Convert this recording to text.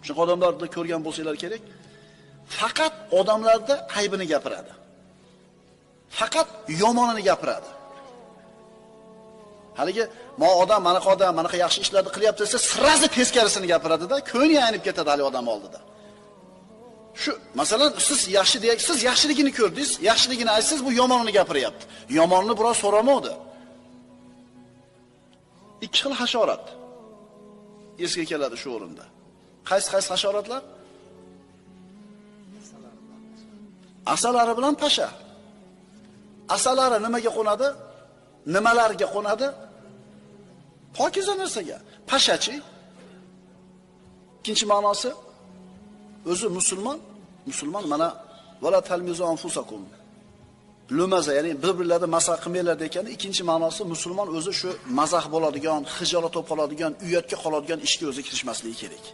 Shunaqa odamlarni ko'rgan bo'lsanglar kerak. Faqat odamlarda aybini gapiradi. Faqat yomonini gapiradi. Haligi, "Ma odam, manaqa yaxshi ishlarni qilyapti" desa, sirazi teskarisini gapiradi-da, ko'ngli aynib ketadi hali odam oldida. Shu, masalan, siz yaxshiligini ko'rdingiz, yaxshiligini aytsangiz, bu yomonini gapiryapti. Yomonini biroz so'ramadi. Ikki xil hasharot esga keladi shu o'rinda. Qaysi hasharotlar? Asalari bilan pasha. Asalari nimaga qo'nadi? Nimalarga qo'nadi? Pokiza narsaga. Pashachi. Ikkinchi ma'nosi o'zi musulmon mana vala talmizu anfusakum. Lumaza, ya'ni bir-birlarni mazax qilmanglar dekani, ikkinchi ma'nosi musulmon o'zi shu mazax bo'ladigan, hijolat bo'lib qoladigan, uyatga qoladigan ishga o'zi kirishmasligi kerak.